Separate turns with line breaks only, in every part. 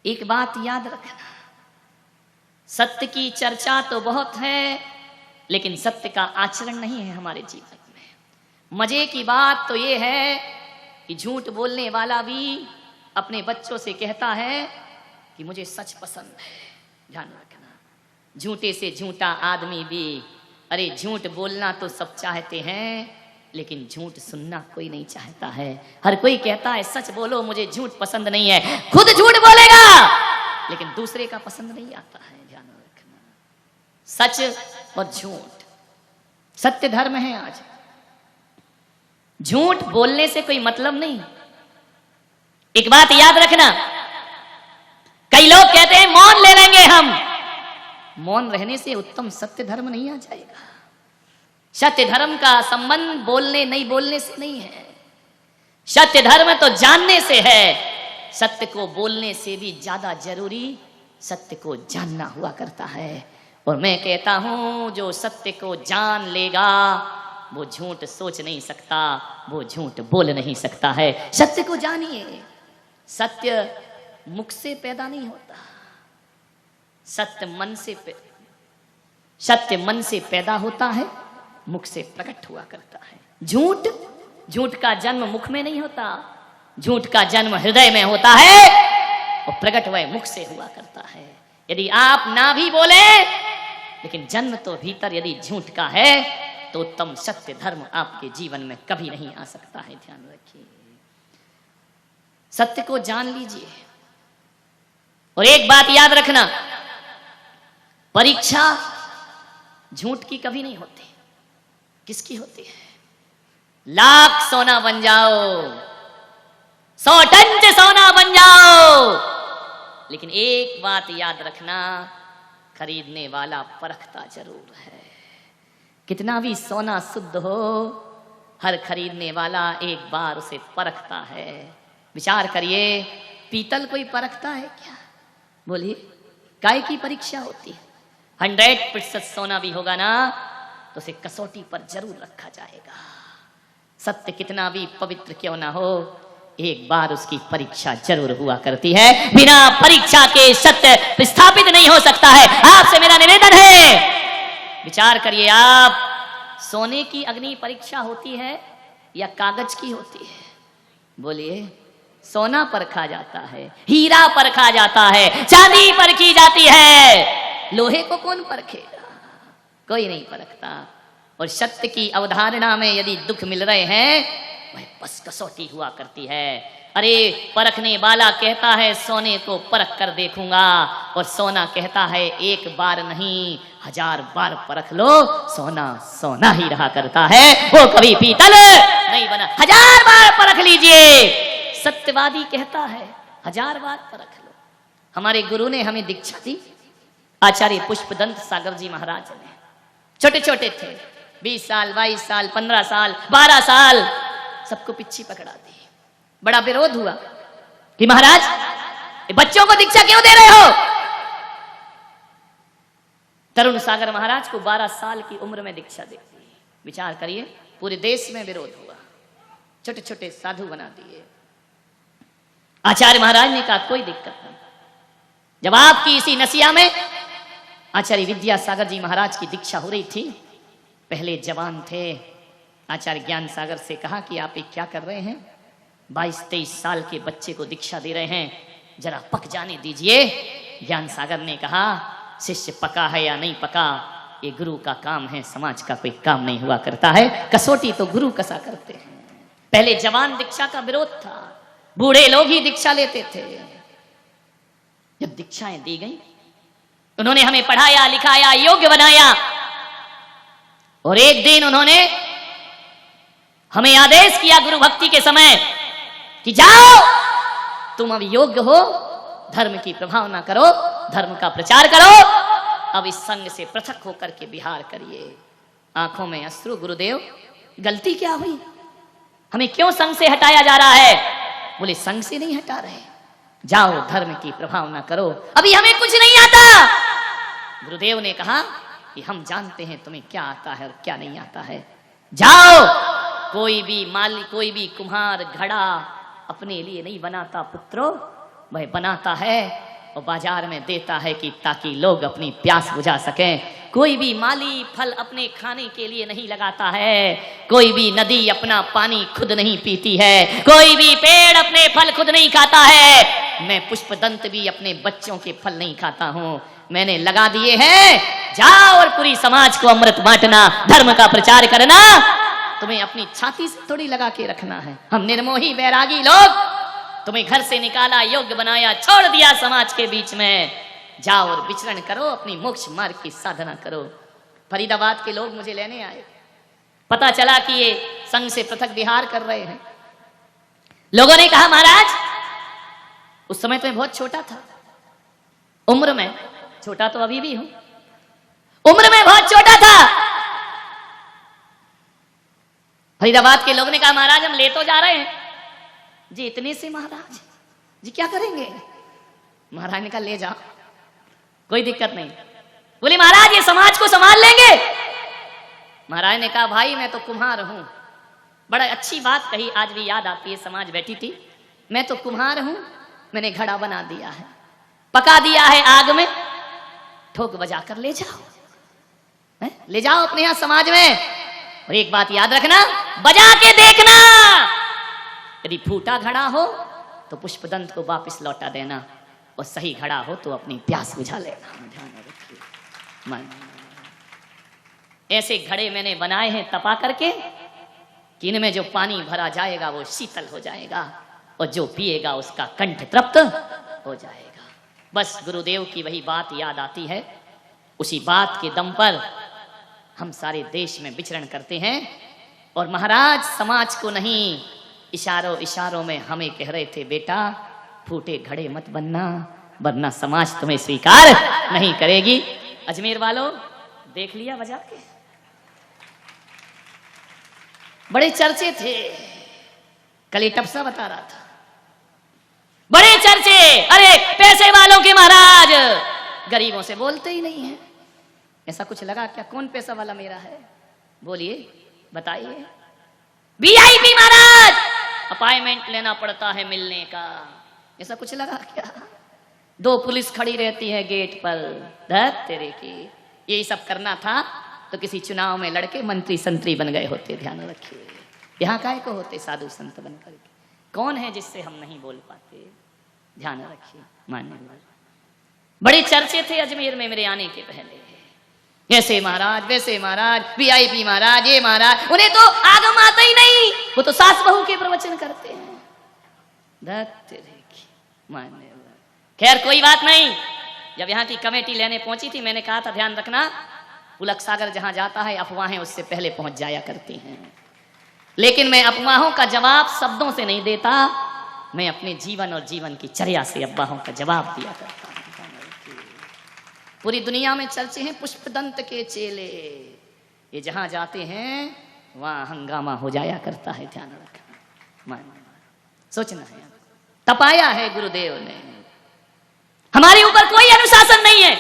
एक बात याद रखना, सत्य की चर्चा तो बहुत है लेकिन सत्य का आचरण नहीं है हमारे जीवन में। मजे की बात तो ये है कि झूठ बोलने वाला भी अपने बच्चों से कहता है कि मुझे सच पसंद है। ध्यान रखना, झूठे से झूठा आदमी भी, अरे झूठ बोलना तो सब चाहते हैं लेकिन झूठ सुनना कोई नहीं चाहता है। हर कोई कहता है सच बोलो, मुझे झूठ पसंद नहीं है, खुद झूठ बोलेगा लेकिन दूसरे का पसंद नहीं आता है। ध्यान रखना, सच और झूठ सत्य धर्म है। आज झूठ बोलने से कोई मतलब नहीं। एक बात याद रखना, कई लोग कहते हैं मौन ले लेंगे हम, मौन रहने से उत्तम सत्य धर्म नहीं आ जाएगा। सत्य धर्म का संबंध बोलने नहीं बोलने से नहीं है, सत्य धर्म तो जानने से है। सत्य को बोलने से भी ज्यादा जरूरी सत्य को जानना हुआ करता है। और मैं कहता हूं जो सत्य को जान लेगा वो झूठ सोच नहीं सकता, वो झूठ बोल नहीं सकता है। सत्य को जानिए, सत्य मुख से पैदा नहीं होता, सत्य मन से पैदा होता है, मुख से प्रकट हुआ करता है। झूठ का जन्म मुख में नहीं होता, झूठ का जन्म हृदय में होता है और प्रकट वह मुख से हुआ करता है। यदि आप ना भी बोले लेकिन जन्म तो भीतर यदि झूठ का है तो उत्तम सत्य धर्म आपके जीवन में कभी नहीं आ सकता है। ध्यान रखिए, सत्य को जान लीजिए। और एक बात याद रखना, परीक्षा झूठ की कभी नहीं होती। किसकी होती है? लाख सोना बन जाओ, 100 टन से सोना बन जाओ, लेकिन एक बात याद रखना, खरीदने वाला परखता जरूर है। कितना भी सोना शुद्ध हो, हर खरीदने वाला एक बार उसे परखता है। विचार करिए, पीतल कोई परखता है क्या? बोलिए, काय की परीक्षा होती है? 100% सोना भी होगा ना तो उसे कसौटी पर जरूर रखा जाएगा। सत्य कितना भी पवित्र क्यों ना हो, एक बार उसकी परीक्षा जरूर हुआ करती है। बिना परीक्षा के सत्य स्थापित नहीं हो सकता है। आपसे मेरा निवेदन है, विचार करिए, आप सोने की अग्नि परीक्षा होती है या कागज की होती है? बोलिए, सोना परखा जाता है, हीरा परखा जाता है, चांदी परखी जाती है, लोहे को कौन परखेगा? कोई नहीं परखता। और सत्य की अवधारणा में यदि दुख मिल रहे हैं वह बस कसौटी हुआ करती है। अरे परखने वाला कहता है सोने को परख कर देखूंगा, और सोना कहता है एक बार नहीं 1000 बार परख लो, सोना सोना ही रहा करता है, वो कभी पीतल नहीं बना। 1000 बार परख लीजिए। सत्यवादी कहता है 1000 बार परख लो। हमारे गुरु ने हमें दीक्षा दी, आचार्य पुष्पदंत सागर जी महाराज ने। छोटे छोटे थे, 20 साल 22 साल 15 साल 12 साल, सबको पिच्छी पकड़ा दी। बड़ा विरोध हुआ कि महाराज बच्चों को दीक्षा क्यों दे रहे हो? तरुण सागर महाराज को 12 साल की उम्र में दीक्षा दे दी। विचार करिए, पूरे देश में विरोध हुआ, छोटे छोटे साधु बना दिए। आचार्य महाराज ने कहा कोई दिक्कत नहीं। जब आपकी इसी नसिया में आचार्य विद्यासागर जी महाराज की दीक्षा हो रही थी, पहले जवान थे, आचार्य ज्ञान सागर से कहा कि आप ये क्या कर रहे हैं? 22-23 साल के बच्चे को दीक्षा दे रहे हैं, जरा पक जाने दीजिए। ज्ञान सागर ने कहा शिष्य पका है या नहीं पका, ये गुरु का काम है, समाज का कोई काम नहीं हुआ करता है। कसौटी तो गुरु कसा करते हैं। पहले जवान दीक्षा का विरोध था, बूढ़े लोग ही दीक्षा लेते थे। जब दीक्षाएं दी गई, उन्होंने हमें पढ़ाया लिखाया, योग्य बनाया, और एक दिन उन्होंने हमें आदेश किया गुरु भक्ति के समय कि जाओ तुम अब योग्य हो, धर्म की प्रभावना करो, धर्म का प्रचार करो, अब इस संग से पृथक होकर के विहार करिए। आंखों में अश्रु, गुरुदेव गलती क्या हुई? हमें क्यों संग से हटाया जा रहा है? बोले संग से नहीं हटा रहे, जाओ धर्म की प्रभावना करो, अभी हमें कुछ नहीं आता। गुरुदेव ने कहा कि हम जानते हैं तुम्हें क्या आता है और क्या नहीं आता है, जाओ। कोई भी माली, कोई भी कुम्हार घड़ा अपने लिए नहीं बनाता पुत्रो, वह बनाता है और बाजार में देता है कि ताकि लोग अपनी प्यास बुझा सकें। कोई भी माली फल अपने खाने के लिए नहीं लगाता है, कोई भी नदी अपना पानी खुद नहीं पीती है, कोई भी पेड़ अपने फल खुद नहीं खाता है। मैं पुष्पदंत भी अपने बच्चों के फल नहीं खाता हूं, मैंने लगा दिए हैं। जाओ और पूरी समाज को अमृत बांटना, धर्म का प्रचार करना, तुम्हें अपनी छाती से थोड़ी लगा के रखना है। हम निर्मोही बैरागी लोग, तुम्हें घर से निकाला, योग्य बनाया, छोड़ दिया समाज के बीच में। जाओ और विचरण करो, अपनी मोक्ष मार्ग की साधना करो। फरीदाबाद के लोग मुझे लेने आए, पता चला कि ये संघ से पृथक विहार कर रहे हैं। लोगों ने कहा महाराज, उस समय तो मैं बहुत छोटा था, उम्र में छोटा तो अभी भी हूं, उम्र में बहुत छोटा था। फरीदाबाद के लोग ने कहा महाराज हम ले तो जा रहे हैं जी, इतने से महाराज जी क्या करेंगे? महाराज ने कहा ले जाओ, कोई दिक्कत नहीं। बोले महाराज ये समाज को संभाल लेंगे? महाराज ने कहा भाई मैं तो कुम्हार हूं। बड़ा अच्छी बात कही, आज भी याद आती है, समाज बैठी थी। मैं तो कुम्हार हूं, मैंने घड़ा बना दिया है, पका दिया है आग में, ठोक बजा कर ले जाओ, ले जाओ अपने यहां समाज में। और एक बात याद रखना, बजा के देखना, यदि फूटा घड़ा हो तो पुष्पदंत को वापस लौटा देना, और सही घड़ा हो तो अपनी प्यास बुझा लेना। ध्यान रखिए, ऐसे घड़े मैंने बनाए हैं तपा करके कि इनमें जो पानी भरा जाएगा वो शीतल हो जाएगा, और जो पिएगा उसका कंठ तृप्त हो जाएगा। बस गुरुदेव की वही बात याद आती है, उसी बात के दम पर हम सारे देश में विचरण करते हैं। और महाराज समाज को नहीं, इशारों इशारों में हमें कह रहे थे बेटा फूटे घड़े मत बनना, वरना समाज तुम्हें स्वीकार नहीं करेगी। अजमेर वालों देख लिया बजा के, बड़े चर्चे थे, कल ये टपसा बता रहा था, बड़े चर्चे। अरे पैसे वालों के महाराज गरीबों से बोलते ही नहीं है। ऐसा कुछ लगा क्या? कौन पैसा वाला मेरा है? बोलिए, बताइए। वीआईपी महाराज, अपॉइंटमेंट लेना पड़ता है मिलने का, ऐसा कुछ लगा क्या? 2 पुलिस खड़ी रहती है गेट पर, धत तेरे की। यही सब करना था तो किसी चुनाव में लड़के मंत्री संतरी बन गए होते। ध्यान रखिए, यहाँ काय को होते साधु संत बन करके। कौन है जिससे हम नहीं बोल पाते? ध्यान रखिए मान्यवर। बड़े चर्चे थे अजमेर में मेरे आने के पहले, ऐसे महाराज वैसे महाराज, वीआईपी महाराज, ये महाराज। उन्हें तो आगम आता ही नहीं, वो तो सास बहू के प्रवचन करते हैं। खैर कोई बात नहीं। जब यहाँ की कमेटी लेने पहुंची थी, मैंने कहा था ध्यान रखना, पुलक सागर जहां जाता है अफवाहें उससे पहले पहुंच जाया करती हैं। लेकिन मैं अफवाहों का जवाब शब्दों से नहीं देता, मैं अपने जीवन और जीवन की चर्या से अफवाहों का जवाब दिया करता हूं। पूरी दुनिया में चर्चे हैं पुष्पदंत के चेले, ये जहां जाते हैं वहां हंगामा हो जाया करता है। ध्यान रखना, सोचना है, तपाया है गुरुदेव ने। हमारे ऊपर कोई अनुशासन नहीं है,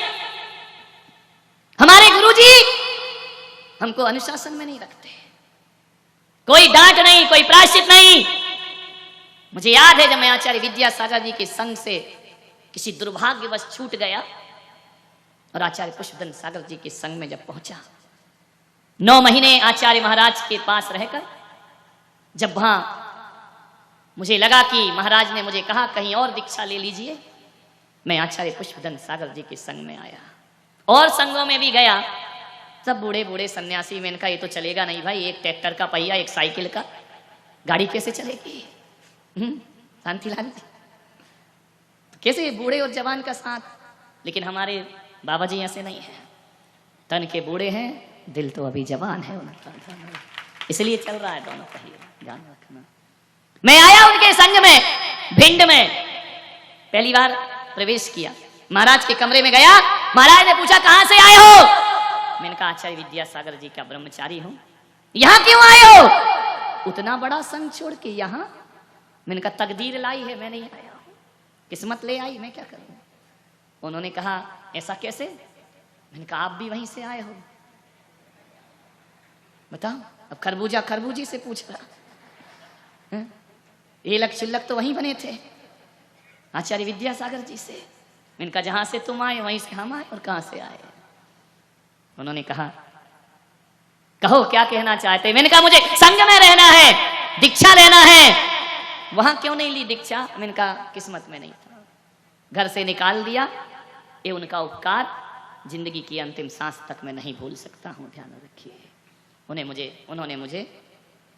हमारे गुरुजी हमको अनुशासन में नहीं रखते, कोई डांट नहीं, कोई प्रायश्चित नहीं। मुझे याद है जब मैं आचार्य विद्यासागर जी के संग से किसी दुर्भाग्यवश छूट गया और आचार्य पुष्पदंत सागर जी के संग में जब पहुंचा, 9 महीने आचार्य महाराज के पास रहकर, जब वहां मुझे लगा कि महाराज ने मुझे कहा कहीं और दीक्षा ले लीजिए, मैं आचार्य पुष्पदंत सागर जी के संग में आया और संगों में भी गया। सब बूढ़े बूढ़े सन्यासी, मैंने कहा ये तो चलेगा नहीं भाई, एक ट्रैक्टर का पहिया, एक साइकिल का, गाड़ी कैसे चलेगी? शांतिलाल जी कैसे बूढ़े और जवान का साथ? लेकिन हमारे बाबा जी ऐसे नहीं है, तन के बूढ़े हैं, दिल तो अभी जवान है उनका, इसलिए चल रहा है दोनों पहिए। ध्यान रखना। मैं आया उनके संग में, भिंड में पहली बार प्रवेश किया, महाराज के कमरे में गया। महाराज ने पूछा कहां से आए हो? मैंने कहा आचार्य विद्यासागर जी का ब्रह्मचारी हूं। यहां क्यों आए हो? उतना बड़ा संग छोड़ के यहां? मैंने कहा तकदीर लाई है, मैं नहीं आया हूं, किस्मत ले आई, मैं क्या करूं? उन्होंने कहा ऐसा कैसे? मैंने कहा आप भी वहीं से आए हो, बताओ। अब खरबूजा खरबूजी से पूछ रहा, ये लक चिल्लक तो वहीं बने थे आचार्य विद्यासागर जी से। मैंने कहा जहां से तुम आए वहीं से हम आए, और कहां से आए? उन्होंने कहा कहो क्या कहना चाहते? मैंने कहा मुझे संग में रहना है, दीक्षा लेना है। वहां क्यों नहीं ली दीक्षा? मैंने कहा किस्मत में नहीं था, घर से निकाल दिया। ये उनका उपकार जिंदगी की अंतिम सांस तक मैं नहीं भूल सकता हूं, ध्यान रखिए। उन्होंने मुझे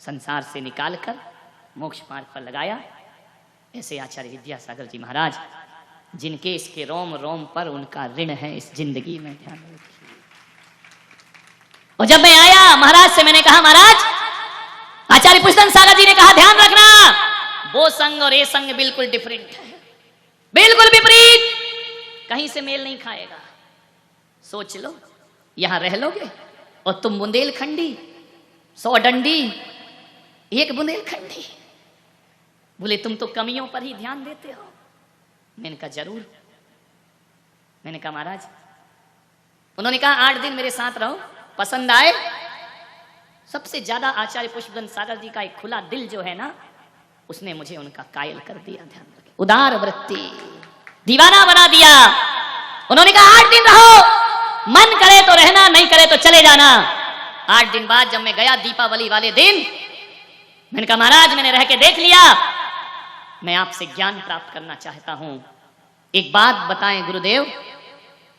संसार से निकालकर मोक्ष मार्ग पर लगाया। ऐसे आचार्य विद्यासागर जी महाराज, जिनके इसके रोम रोम पर उनका ऋण है इस जिंदगी में, ध्यान रखिए। और जब मैं आया महाराज से, मैंने कहा महाराज, आचार्य पुष्पदंत सागर जी ने कहा ध्यान रखना, वो संग और ये संग बिल्कुल डिफरेंट है, बिल्कुल विपरीत, कहीं से मेल नहीं खाएगा। सोच लो, यहां रह लोगे और तुम बुंदेलखंडी, 100 डंडी, एक बुंदेलखंडी। बोले तुम तो कमियों पर ही ध्यान देते हो। मैंने कहा जरूर। मैंने कहा महाराज, उन्होंने कहा 8 दिन मेरे साथ रहो, पसंद आए। सबसे ज्यादा आचार्य पुष्पदंत सागर जी का एक खुला दिल जो है ना, उसने मुझे उनका कायल कर दिया, ध्यान रखें, उदार वृत्ति, दीवाना बना दिया। उन्होंने कहा 8 दिन रहो, मन करे तो रहना, नहीं करे तो चले जाना। 8 दिन बाद जब मैं गया दीपावली वाले दिन, मैंने कहा महाराज मैंने रह के देख लिया, मैं आपसे ज्ञान प्राप्त करना चाहता हूं, एक बात बताएं गुरुदेव,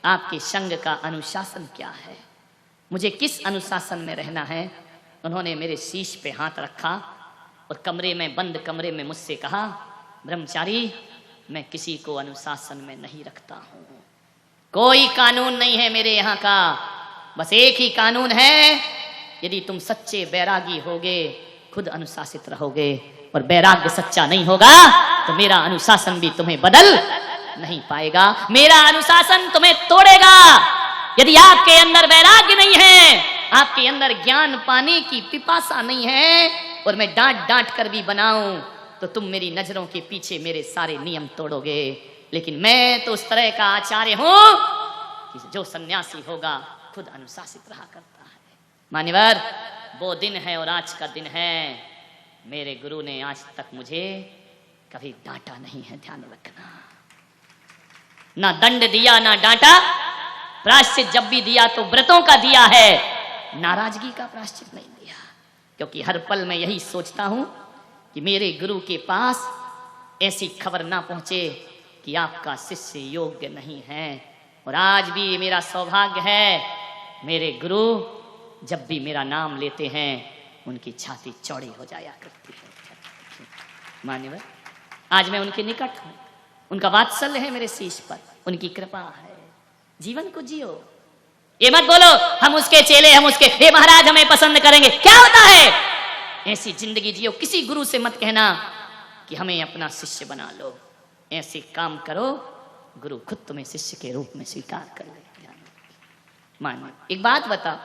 आपके संग का अनुशासन क्या है, मुझे किस अनुशासन में रहना है? उन्होंने मेरे शीश पे हाथ रखा और कमरे में, बंद कमरे में मुझसे कहा, ब्रह्मचारी मैं किसी को अनुशासन में नहीं रखता हूं, कोई कानून नहीं है मेरे यहाँ का, बस एक ही कानून है, यदि तुम सच्चे बैरागी होगे खुद अनुशासित रहोगे, और वैराग्य सच्चा नहीं होगा तो मेरा अनुशासन भी तुम्हें बदल नहीं पाएगा, मेरा अनुशासन तुम्हें तोड़ेगा। यदि आपके अंदर वैराग्य नहीं है, आपके अंदर ज्ञान पाने की पिपासा नहीं है, और मैं डांट डांट कर भी बनाऊं तो तुम मेरी नजरों के पीछे मेरे सारे नियम तोड़ोगे। लेकिन मैं तो उस तरह का आचार्य हूं कि जो सन्यासी होगा खुद अनुशासित रहा करता है। मान्यवर, वो दिन है और आज का दिन है, मेरे गुरु ने आज तक मुझे कभी डांटा नहीं है, ध्यान रखना, ना दंड दिया ना डांटा, प्रायश्चित जब भी दिया तो व्रतों का दिया है, नाराजगी का प्रायश्चित नहीं दिया। क्योंकि हर पल मैं यही सोचता हूं कि मेरे गुरु के पास ऐसी खबर ना पहुंचे कि आपका शिष्य योग्य नहीं है। और आज भी मेरा सौभाग्य है, मेरे गुरु जब भी मेरा नाम लेते हैं उनकी छाती चौड़ी हो जाया करती है। मान्यवर, आज मैं उनके निकट हूं, उनका वात्सल्य है मेरे शीश पर, उनकी कृपा है, जीवन को जियो। ये मत बोलो हम उसके चेले, हम उसके, हे महाराज हमें पसंद करेंगे, क्या होता है? ऐसी जिंदगी जियो। किसी गुरु से मत कहना कि हमें अपना शिष्य बना लो, ऐसे काम करो गुरु खुद तुम्हें शिष्य के रूप में स्वीकार कर ले। मानिए, एक बात बताओ,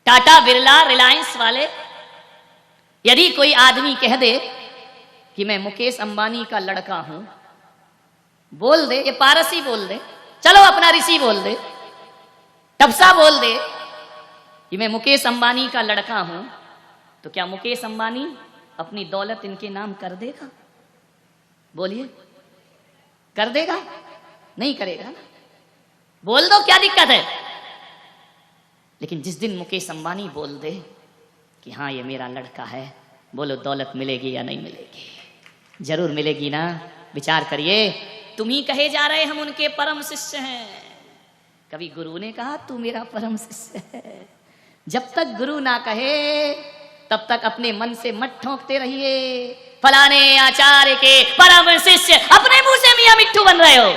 टाटा बिरला रिलायंस वाले, यदि कोई आदमी कह दे कि मैं मुकेश अंबानी का लड़का हूं, बोल दे, ये पारसी बोल दे, चलो अपना ऋषि बोल दे, टपसा बोल दे कि मैं मुकेश अंबानी का लड़का हूं, तो क्या मुकेश अंबानी अपनी दौलत इनके नाम कर देगा? बोलिए, कर देगा? नहीं करेगा। बोल दो, क्या दिक्कत है? लेकिन जिस दिन मुकेश अंबानी बोल दे कि हाँ ये मेरा लड़का है, बोलो दौलत मिलेगी या नहीं मिलेगी? जरूर मिलेगी ना। विचार करिए, तुम ही कहे जा रहे हम उनके परम शिष्य हैं। कभी गुरु ने कहा तू मेरा परम शिष्य है? जब तक गुरु ना कहे तब तक अपने मन से मत ठोंकते रहिए, फलाने आचार्य के परम शिष्य, अपने मुंह से मियां मिट्ठू बन रहे हो।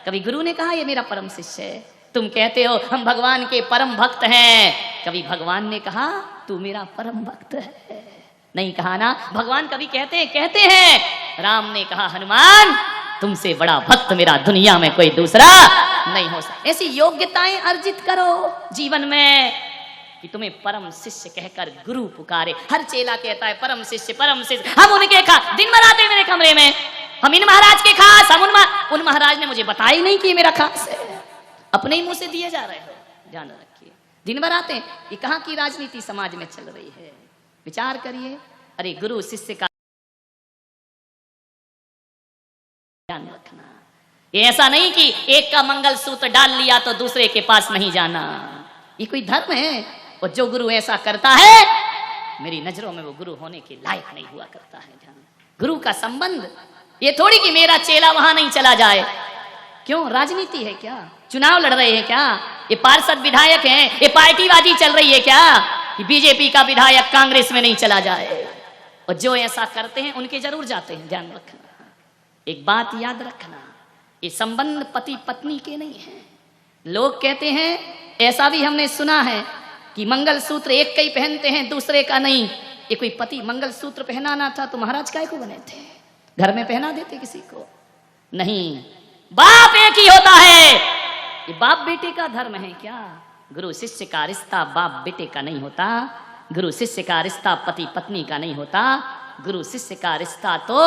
कभी गुरु ने कहा ये मेरा परम शिष्य है? तुम कहते हो हम भगवान के परम भक्त हैं, कभी भगवान ने कहा तू मेरा परम भक्त है? नहीं कहा ना। भगवान कभी कहते हैं, राम ने कहा हनुमान तुमसे बड़ा भक्त मेरा दुनिया में कोई दूसरा नहीं हो सकता। ऐसी योग्यताएं अर्जित करो जीवन में कि तुम्हें परम शिष्य कहकर गुरु पुकारे। हर चेला कहता है परम शिष्य परम शिष्य, हम उनके खास दिन भर आते मेरे कमरे में, हम इन महाराज के खास, हम उन महाराज ने मुझे बताया ही नहीं कि मेरा खास है, अपने ही मुंह से दिए जा रहे हो। ध्यान रखिए, दिन भर आते हैं। ये कहाँ की राजनीति समाज में चल रही है? विचार करिए। अरे गुरु शिष्य का ध्यान रखना। ये ऐसा नहीं कि एक का मंगलसूत्र डाल लिया तो दूसरे के पास नहीं जाना, ये कोई धर्म है? और जो गुरु ऐसा करता है मेरी नजरों में वो गुरु होने के लायक नहीं हुआ करता है। ध्यान, गुरु का संबंध ये थोड़ी कि मेरा चेला वहां नहीं चला जाए। क्यों, राजनीति है क्या? चुनाव लड़ रहे हैं क्या? ये पार्षद विधायक हैं, ये पार्टीबाजी चल रही है क्या कि बीजेपी का विधायक कांग्रेस में नहीं चला जाए? और जो ऐसा करते हैं उनके जरूर जाते हैं। ध्यान रखना, एक बात याद रखना, ये संबंध पति पत्नी के नहीं है। लोग कहते हैं, ऐसा भी हमने सुना है कि मंगलसूत्र एक का ही पहनते हैं, दूसरे का नहीं। ये कोई पति मंगलसूत्र पहनाना था तो महाराज काय को बने थे? घर में पहना देते किसी को? नहीं, बाप एक ही होता है। ये बाप बेटे का धर्म है क्या? गुरु शिष्य का रिश्ता बाप बेटे का नहीं होता। गुरु शिष्य का रिश्ता पति पत्नी का नहीं होता। गुरु शिष्य का रिश्ता तो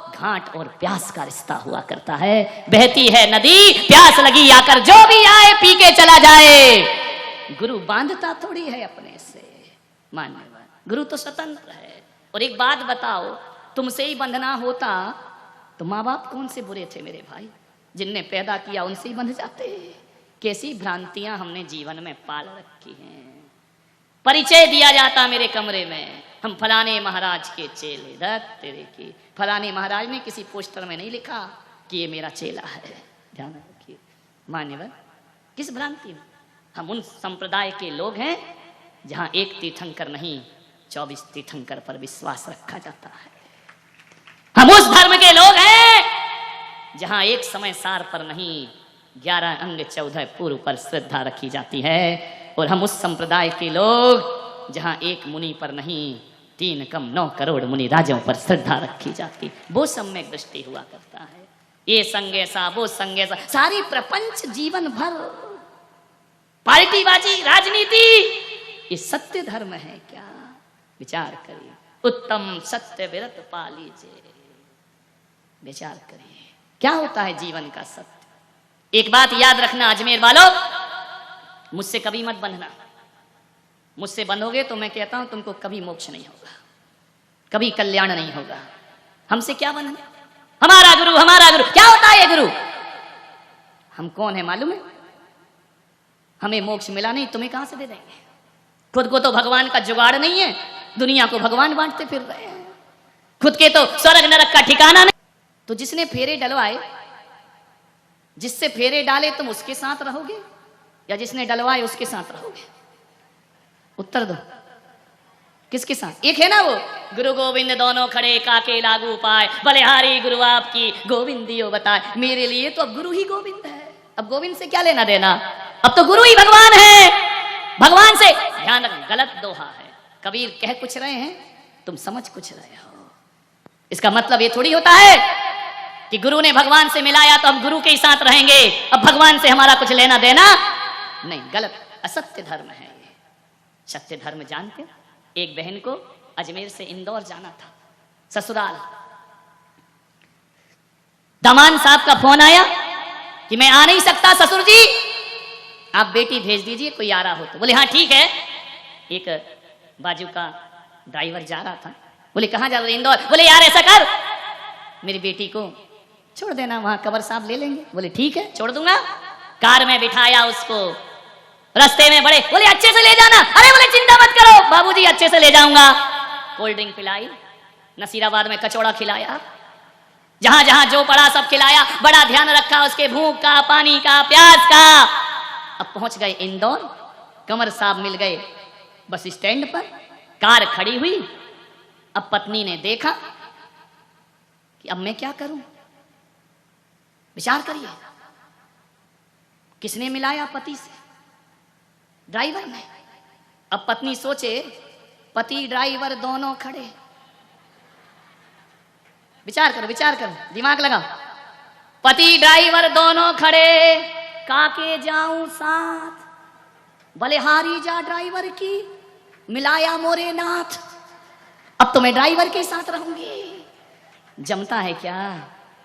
घाट और प्यास का रिश्ता हुआ करता है। बहती है नदी, प्यास लगी आकर, जो भी आए पी के चला जाए। गुरु बांधता थोड़ी है अपने से, मान्यवर गुरु तो स्वतंत्र है। और एक बात बताओ, तुमसे ही बंधना होता तो माँ बाप कौन से बुरे थे मेरे भाई? जिनने पैदा किया उनसे ही बंध जाते। कैसी भ्रांतियां हमने जीवन में पाल रखी हैं। परिचय दिया जाता मेरे कमरे में, हम फलाने महाराज के चेले। दत्त तेरे की, फलाने महाराज ने किसी पोस्टर में नहीं लिखा कि ये मेरा चेला है। ध्यान रखिए मान्यवर, किस भ्रांति में? हम उन संप्रदाय के लोग हैं जहां एक तीर्थंकर नहीं 24 तीर्थंकर पर विश्वास रखा जाता है। हम उस धर्म के लोग हैं जहां एक समय सार पर नहीं 11 अंग 14 पूर्व पर श्रद्धा रखी जाती है। और हम उस संप्रदाय के लोग जहां एक मुनि पर नहीं 3 कम 9 करोड़ मुनि राजों पर श्रद्धा रखी जाती। वो सम्यक दृष्टि हुआ करता है। ये संग ऐसा, वो संग ऐसा, सारी प्रपंच जीवन भर पार्टीबाजी, राजनीति, ये सत्य धर्म है क्या? विचार करिए। उत्तम सत्य विरत पालीजे, विचार करिए क्या होता है जीवन का सत्य। एक बात याद रखना अजमेर वालों, मुझसे कभी मत बंधना। मुझसे बंधोगे तो मैं कहता हूं तुमको कभी मोक्ष नहीं होगा, कभी कल्याण नहीं होगा। हमसे क्या बंधना? हमारा गुरु, हमारा गुरु। क्या होता है ये गुरु? हम कौन है मालूम है? हमें मोक्ष मिला नहीं, तुम्हें कहां से दे देंगे? खुद को तो भगवान का जुगाड़ नहीं है, दुनिया को भगवान बांटते फिर रहे हैं। खुद के तो स्वर्ग नरक का ठिकाना नहीं। तो जिसने फेरे डलवाए, जिससे फेरे डाले, तुम उसके साथ रहोगे या जिसने डलवाए उसके साथ रहोगे? उत्तर दो, किसके साथ? एक है ना वो, गुरु गोविंद दोनों खड़े काके लागू पाए, बलिहारी गुरु आपकी गोविंदियो बताए। मेरे लिए तो अब गुरु ही गोविंद है, अब गोविंद से क्या लेना देना? अब तो गुरु ही भगवान है। भगवान से ध्यान रखना, गलत दोहा है। कबीर कह कुछ रहे हैं, तुम समझ कुछ रहे हो। इसका मतलब ये थोड़ी होता है कि गुरु ने भगवान से मिलाया तो हम गुरु के ही साथ रहेंगे, अब भगवान से हमारा कुछ लेना देना नहीं। गलत, असत्य धर्म है ये। सत्य धर्म जानते? एक बहन को अजमेर से इंदौर जाना था ससुराल। दामान साहब का फोन आया कि मैं आ नहीं सकता ससुर जी, आप बेटी भेज दीजिए, कोई आ रहा हो तो। बोले हाँ ठीक है। एक बाजू का ड्राइवर जा रहा था। बोले कहाँ जा रहे? इंदौर। बोले यार ऐसा कर, मेरी बेटी को छोड़ देना, वहां कबर साहब ले लेंगे। बोले ठीक है छोड़ दूंगा। कार में बिठाया उसको, रास्ते में बड़े बोले अच्छे से ले जाना। अरे बोले चिंता मत करो बाबूजी, अच्छे से ले जाऊंगा। कोल्ड ड्रिंक पिलाई, नसीराबाद में कचौड़ा खिलाया, जहां जहां जो पड़ा सब खिलाया, बड़ा ध्यान रखा उसके भूख का, पानी का, प्यास का। अब पहुंच गए इंदौर, कमर साहब मिल गए बस स्टैंड पर। कार खड़ी हुई। अब पत्नी ने देखा कि अब मैं क्या करूं। विचार करिए, किसने मिलाया? पति से, ड्राइवर ने। अब पत्नी सोचे, पति ड्राइवर दोनों खड़े। विचार करो, विचार करो, दिमाग लगाओ। पति ड्राइवर दोनों खड़े, काके जाऊं साथ, बलिहारी जा ड्राइवर की, मिलाया मोरे नाथ। अब तो मैं ड्राइवर के साथ रहूंगी। जमता है क्या?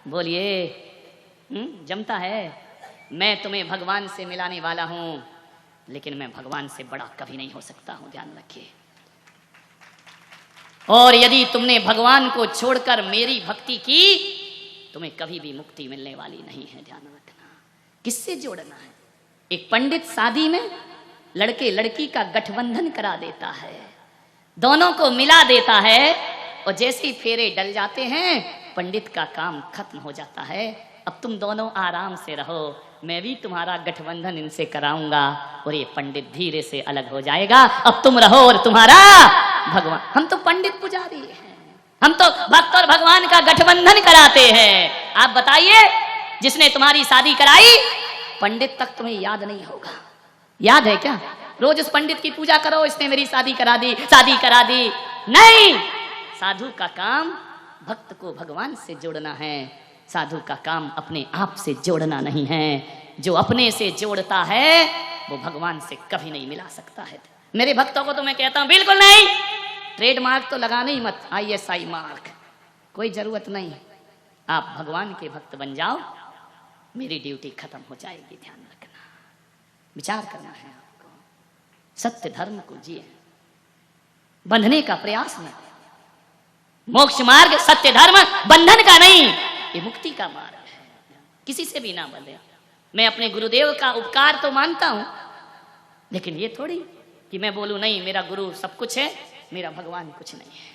बोलिए, जमता है? मैं तुम्हें भगवान से मिलाने वाला हूं, लेकिन मैं भगवान से बड़ा कभी नहीं हो सकता हूं, ध्यान रखिए। और यदि तुमने भगवान को छोड़कर मेरी भक्ति की तुम्हें कभी भी मुक्ति मिलने वाली नहीं है, ध्यान रखना। किससे जोड़ना है? एक पंडित शादी में लड़के लड़की का गठबंधन करा देता है, दोनों को मिला देता है, और जैसे ही फेरे डल जाते हैं पंडित का काम खत्म हो जाता है। अब तुम दोनों आराम से रहो, मैं भी तुम्हारा गठबंधन इनसे कराऊंगा और ये पंडित धीरे से अलग हो जाएगा। अब तुम रहो और तुम्हारा भगवान। हम तो पंडित पुजारी हैं, हम तो भक्त और भगवान का गठबंधन कराते हैं। आप बताइए, जिसने तुम्हारी शादी कराई, पंडित तक तुम्हें याद नहीं होगा। याद है क्या? रोज उस पंडित की पूजा करो, इसने मेरी शादी करा दी, शादी करा दी। नहीं, साधु का काम भक्त को भगवान से जोड़ना है, साधु का काम अपने आप से जोड़ना नहीं है। जो अपने से जोड़ता है वो भगवान से कभी नहीं मिला सकता है। मेरे भक्तों को तो मैं कहता हूं बिल्कुल नहीं, ट्रेडमार्क तो लगाने ही मत, ISI मार्क, कोई जरूरत नहीं। आप भगवान के भक्त बन जाओ, मेरी ड्यूटी खत्म हो जाएगी। ध्यान रखना, विचार करना है आपको। सत्य धर्म को जिए, बंधने का प्रयास न करें। मोक्ष मार्ग सत्य धर्म बंधन का नहीं, ये मुक्ति का मार्ग है। किसी से भी ना बंधे। मैं अपने गुरुदेव का उपकार तो मानता हूं, लेकिन ये थोड़ी कि मैं बोलूं नहीं मेरा गुरु सब कुछ है, मेरा भगवान कुछ नहीं है।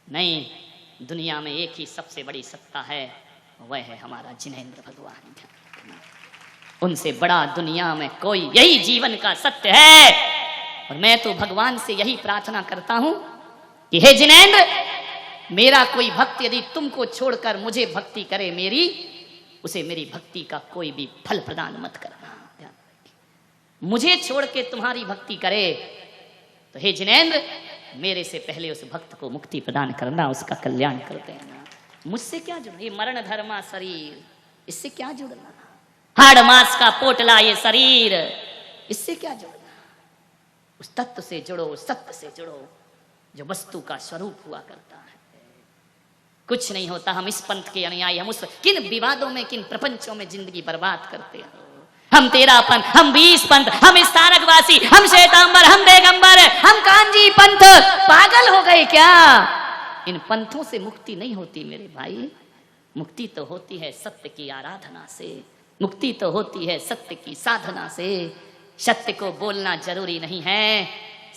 नहीं, दुनिया में एक ही सबसे बड़ी सत्ता है, वह है हमारा जिनेंद्र भगवान। उनसे बड़ा दुनिया में कोई, यही जीवन का सत्य है। और मैं तो भगवान से यही प्रार्थना करता हूं कि हे जिनेंद्र, मेरा कोई भक्त यदि तुमको छोड़कर मुझे भक्ति करे, मेरी उसे मेरी भक्ति का कोई भी फल प्रदान मत करना। मुझे छोड़ के तुम्हारी भक्ति करे तो हे जिनेंद्र, मेरे से पहले उस भक्त को मुक्ति प्रदान करना, उसका कल्याण कर देना। मुझसे क्या जुड़ना? ये मरण धर्मा शरीर, इससे क्या जुड़ना? हाड़ मांस का पोटला ये शरीर, इससे क्या जुड़ना? उस तत्व से जुड़ो, उस सत्य से जुड़ो जो वस्तु का स्वरूप हुआ करता है। कुछ नहीं होता। हम इस पंथ के अनुयायी, हम उस किन विवादों में, किन प्रपंचों में जिंदगी बर्बाद करते हैं। हम तेरा पंथ, हम 20 पंथ, हम स्थानकवासी, हम श्वेतांबर, हम दिगंबर, हम कांजी पंथ। पागल हो गए क्या? इन पंथों से मुक्ति नहीं होती मेरे भाई। मुक्ति तो होती है सत्य की आराधना से, मुक्ति तो होती है सत्य की साधना से। सत्य को बोलना जरूरी नहीं है,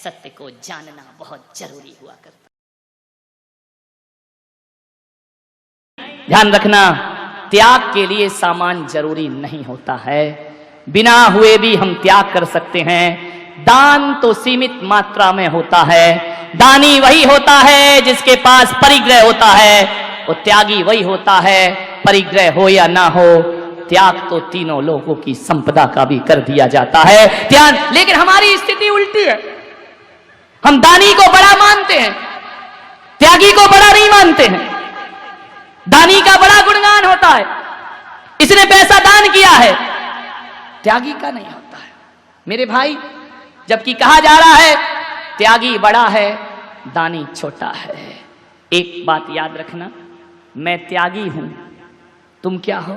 सत्य को जानना बहुत जरूरी हुआ करता। ध्यान रखना, त्याग के लिए सामान जरूरी नहीं होता है। बिना हुए भी हम त्याग कर सकते हैं। दान तो सीमित मात्रा में होता है। दानी वही होता है जिसके पास परिग्रह होता है, और त्यागी वही होता है, परिग्रह हो या ना हो। त्याग तो तीनों लोगों की संपदा का भी कर दिया जाता है। त्याग, लेकिन हमारी स्थिति उल्टी है। हम दानी को बड़ा मानते हैं, त्यागी को बड़ा नहीं मानते हैं। दानी का बड़ा गुणगान होता है, इसने पैसा दान किया है, त्यागी का नहीं होता है मेरे भाई। जबकि कहा जा रहा है त्यागी बड़ा है, दानी छोटा है। एक बात याद रखना, मैं त्यागी हूं, तुम क्या हो?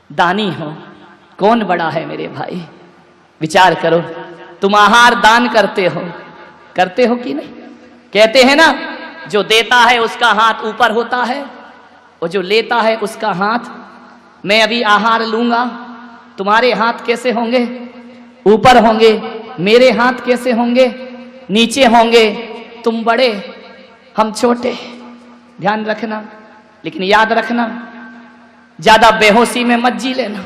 दानी हो। कौन बड़ा है मेरे भाई? विचार करो। तुम आहार दान करते हो कि नहीं? कहते हैं ना, जो देता है उसका हाथ ऊपर होता है और जो लेता है उसका हाथ। मैं अभी आहार लूंगा, तुम्हारे हाथ कैसे होंगे? ऊपर होंगे। मेरे हाथ कैसे होंगे? नीचे होंगे। तुम बड़े, हम छोटे। ध्यान रखना। लेकिन याद रखना, ज्यादा बेहोशी में मत जी लेना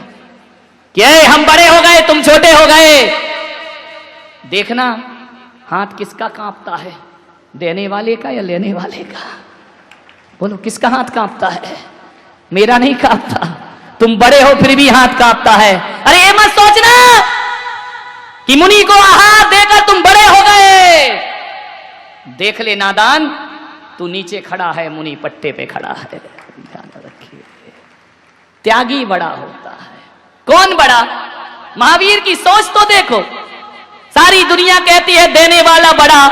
कि हम बड़े हो गए, तुम छोटे हो गए। देखना हाथ किसका कांपता है, देने वाले का या लेने वाले का? बोलो, किसका हाथ कांपता है? मेरा नहीं कांपता। तुम बड़े हो फिर भी हाथ कांपता है। अरे ये मत सोचना कि मुनि को आहार देकर तुम बड़े हो गए। देख ले नादान, तू नीचे खड़ा है, मुनि पट्टे पे खड़ा है। ध्यान रखिए, त्यागी बड़ा होता है। कौन बड़ा? महावीर की सोच तो देखो। सारी दुनिया कहती है देने वाला बड़ा,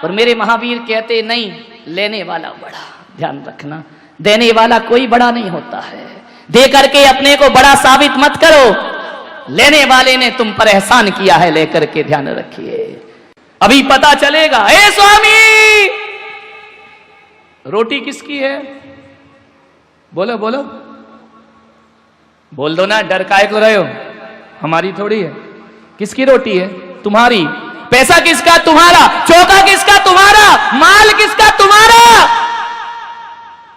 और मेरे महावीर कहते नहीं, लेने वाला बड़ा। ध्यान रखना, देने वाला कोई बड़ा नहीं होता है। दे करके अपने को बड़ा साबित मत करो, लेने वाले ने तुम पर एहसान किया है लेकर के। ध्यान रखिए, अभी पता चलेगा। ए स्वामी, रोटी किसकी है? बोलो बोलो।
बोल दो ना, डर काहे को रहे हो? हमारी थोड़ी है। किसकी रोटी है? तुम्हारी। पैसा किसका? तुम्हारा। चौका किसका? तुम्हारा। माल किसका? तुम्हारा।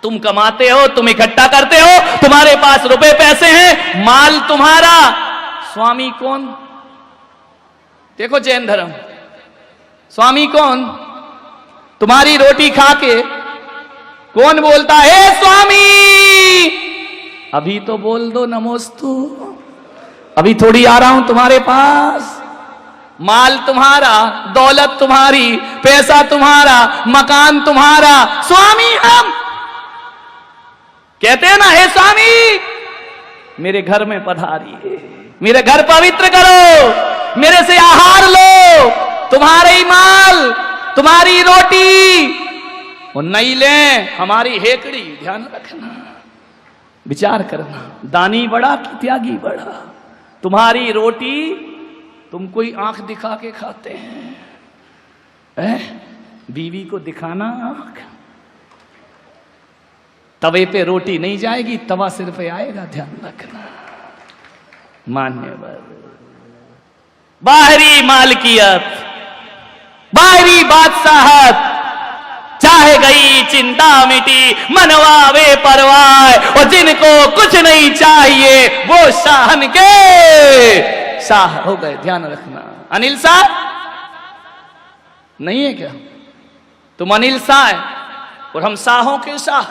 तुम कमाते हो, तुम इकट्ठा करते हो, तुम्हारे पास रुपए पैसे हैं, माल तुम्हारा। स्वामी कौन? देखो जैन धर्म, स्वामी कौन? तुम्हारी रोटी खा के कौन बोलता है स्वामी? अभी तो बोल दो नमोस्तु, अभी थोड़ी आ रहा हूं तुम्हारे पास। माल तुम्हारा, दौलत तुम्हारी, पैसा तुम्हारा, मकान तुम्हारा, स्वामी हम। कहते हैं ना, हे स्वामी मेरे घर में पधारिए, मेरे घर पवित्र करो, मेरे से आहार लो, तुम्हारे ही माल, तुम्हारी रोटी, और नहीं ले हमारी हेकड़ी। ध्यान रखना, विचार करना, दानी बड़ा कि त्यागी बड़ा? तुम्हारी रोटी तुम कोई आंख दिखा के खाते हैं, बीवी को दिखाना आंख। तवे पे रोटी नहीं जाएगी, तवा सिर पे आएगा, ध्यान रखना। मान्यवर बाहरी मालकियत, बाहरी बादशाहत, चाहे गई चिंता मिटी, मनवा वे परवाह, और जिनको कुछ नहीं चाहिए वो शाहन के शाह हो गए। ध्यान रखना। अनिल शाह नहीं है क्या? तुम अनिल शाह है और हम शाहों के शाह,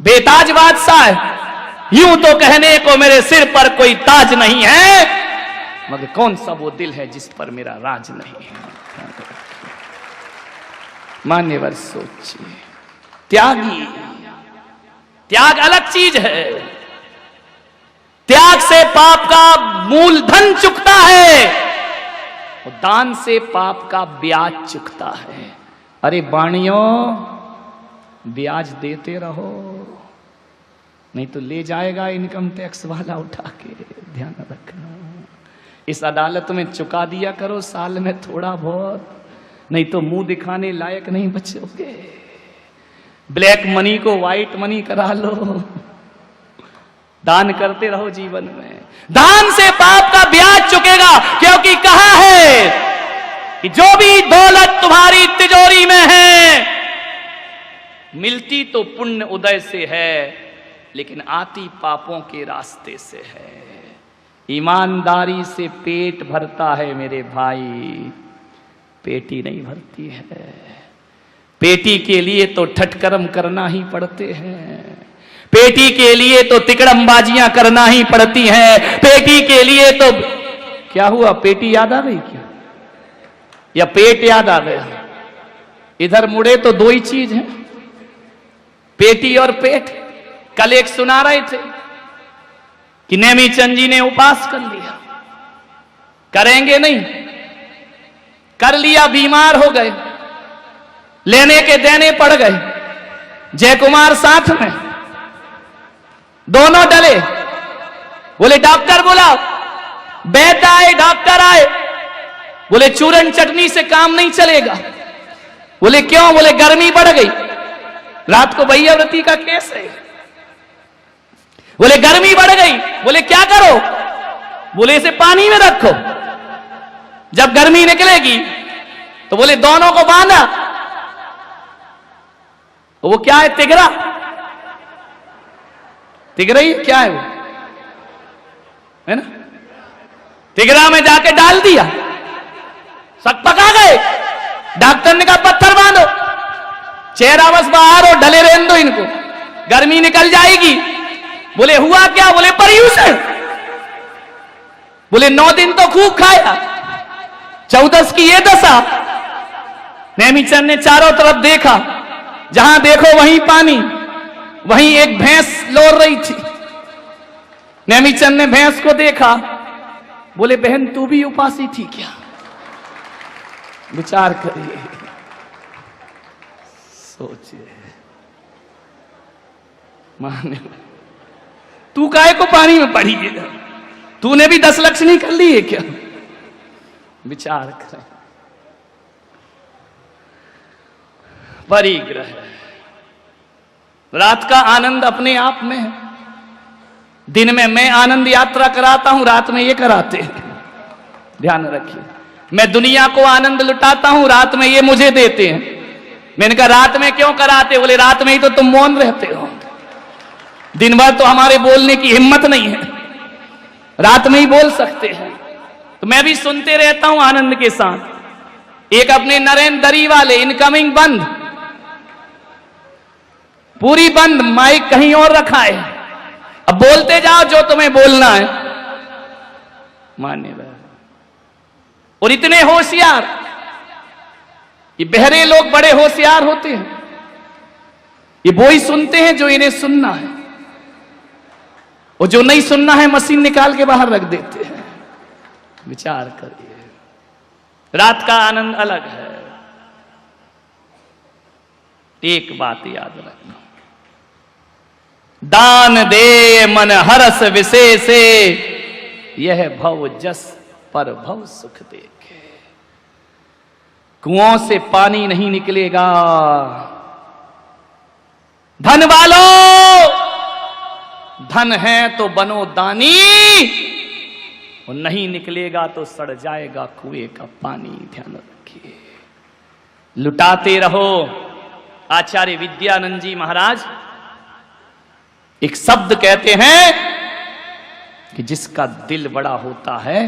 बेताज बादशाह है। यूं तो कहने को मेरे सिर पर कोई ताज नहीं है, मगर कौन सा वो दिल है जिस पर मेरा राज नहीं है। मान्यवर सोचिए, त्यागी, त्याग अलग चीज है। त्याग से पाप का मूलधन चुकता है और दान से पाप का ब्याज चुकता है। अरे बाणियों, ब्याज देते रहो, नहीं तो ले जाएगा इनकम टैक्स वाला उठा के। ध्यान रखना, इस अदालत में चुका दिया करो साल में थोड़ा बहुत, नहीं तो मुंह दिखाने लायक नहीं बचोगे। ब्लैक मनी को व्हाइट मनी करा लो, दान करते रहो जीवन में। दान से पाप का ब्याज चुकेगा, क्योंकि कहा है कि जो भी दौलत तुम्हारी तिजोरी में है, मिलती तो पुण्य उदय से है, लेकिन आती पापों के रास्ते से है। ईमानदारी से पेट भरता है मेरे भाई, पेटी नहीं भरती है। पेटी के लिए तो ठटकर्म करना ही पड़ते हैं, पेटी के लिए तो तिकड़मबाजियां करना ही पड़ती हैं, पेटी के लिए तो क्या हुआ? पेटी याद आ गई क्या, या पेट याद आ गया? इधर मुड़े तो दो ही चीज है, पेटी और पेट। कल एक सुना रहे थे कि नेमीचंद जी ने उपास कर लिया, करेंगे नहीं, कर लिया, बीमार हो गए, लेने के देने पड़ गए। जयकुमार साथ में, दोनों डले। बोले डॉक्टर बुलाओ, वैद्य आए, डॉक्टर आए। बोले चूरन चटनी से काम नहीं चलेगा। बोले क्यों? बोले गर्मी बढ़ गई, रात को भैयाव्रती का केस है। बोले गर्मी बढ़ गई। बोले क्या करो? बोले इसे पानी में रखो, जब गर्मी निकलेगी तो बोले दोनों को बांधा। वो क्या है? तिगरा। तिगरा ही क्या है वो, है ना? तिगरा में जाके डाल दिया, सब पका गए। डॉक्टर ने कहा पत्थर बांधो, चेहरा बस बाहर और ढले रहने दो इनको, गर्मी निकल जाएगी। बोले हुआ क्या? बोले पर्यूषण। बोले 9 दिन तो खूब खाया, 14 की ये दशा। नेमीचंद ने चारों तरफ देखा, जहां देखो वहीं पानी, वहीं एक भैंस लोर रही थी। नेमीचंद ने भैंस को देखा। बोले बहन तू भी उपासी थी क्या? विचार करिए, सोचिए। माने तू काहे को पानी में पड़ी है? तूने भी 10 लक्ष्मी कर ली है क्या? विचार करें। परिग्रह, रात का आनंद अपने आप में है। दिन में मैं आनंद यात्रा कराता हूं, रात में ये कराते हैं। ध्यान रखिए, मैं दुनिया को आनंद लुटाता हूं, रात में ये मुझे देते हैं। मैंने कहा रात में क्यों कराते? बोले रात में ही तो तुम मौन रहते हो, दिन भर तो हमारे बोलने की हिम्मत नहीं है, रात में ही बोल सकते हैं। तो मैं भी सुनते रहता हूं आनंद के साथ। एक अपने नरेंद्र दरी वाले, इनकमिंग बंद, पूरी बंद, माइक कहीं और रखा है, अब बोलते जाओ जो तुम्हें बोलना है। मान्य और इतने होशियार, ये बहरे लोग बड़े होशियार होते हैं, ये वो ही सुनते हैं जो इन्हें सुनना है, और जो नहीं सुनना है मशीन निकाल के बाहर रख देते हैं। विचार करिए, रात का आनंद अलग है। एक बात याद रखना, दान दे मन हरस विशेषे, यह भव जस पर भव सुख देखे। कुओं से पानी नहीं निकलेगा, धन वालों, धन है तो बनो दानी, और नहीं निकलेगा तो सड़ जाएगा कुएं का पानी। ध्यान रखिए, लुटाते रहो। आचार्य विद्यानंद जी महाराज एक शब्द कहते हैं कि जिसका दिल बड़ा होता है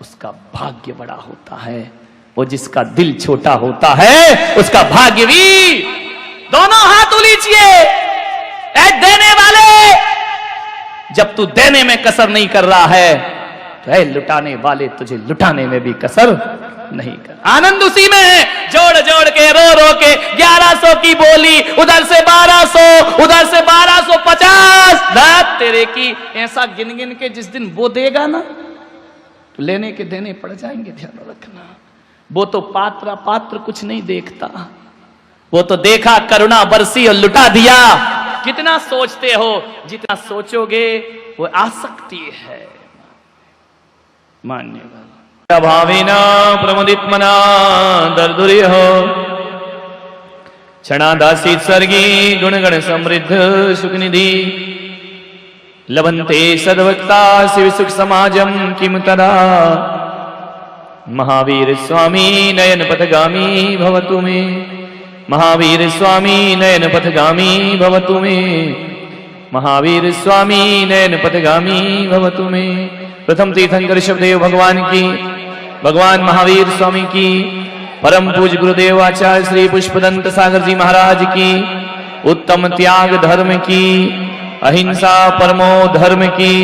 उसका भाग्य बड़ा होता है, और जिसका दिल छोटा होता है उसका भाग्य भी। दोनों हाथ उलीचिए, ऐ देने वाले, जब तू देने में कसर नहीं कर रहा है तो ऐ लुटाने वाले, तुझे लुटाने में भी कसर नहीं कर। आनंद उसी में है, जोड़ जोड़ के रो रो के 1100 की बोली, उधर से 1200, उधर से 1250, दात तेरे की। ऐसा गिन गिन के जिस दिन वो देगा ना तो लेने के देने पड़ जाएंगे। ध्यान रखना, वो तो पात्र पात्र कुछ नहीं देखता, वो तो देखा करुणा बरसी और लुटा दिया। कितना सोचते हो, जितना सोचोगे वो आसक्ति है। मान्यवर भाविना प्रमुदित मना दर्दुर्य हो, क्षणादासी स्वर्गी गुणगण समृद्ध सुखनिधि, लभन्ते सद्भक्ता शिव सुख समाजम किम तदा। महावीर स्वामी नयन पथगामी भवतु मे, महावीर स्वामी नयन पथगामी भवतु मे, महावीर स्वामी नयन पथगामी भवतु मे। प्रथम तीर्थंकर ऋषभदेव भगवान की, भगवान महावीर स्वामी की, परम पूज्य गुरुदेव आचार्य श्री पुष्पदंत सागर जी महाराज की, उत्तम त्याग धर्म की, अहिंसा परमो धर्म की,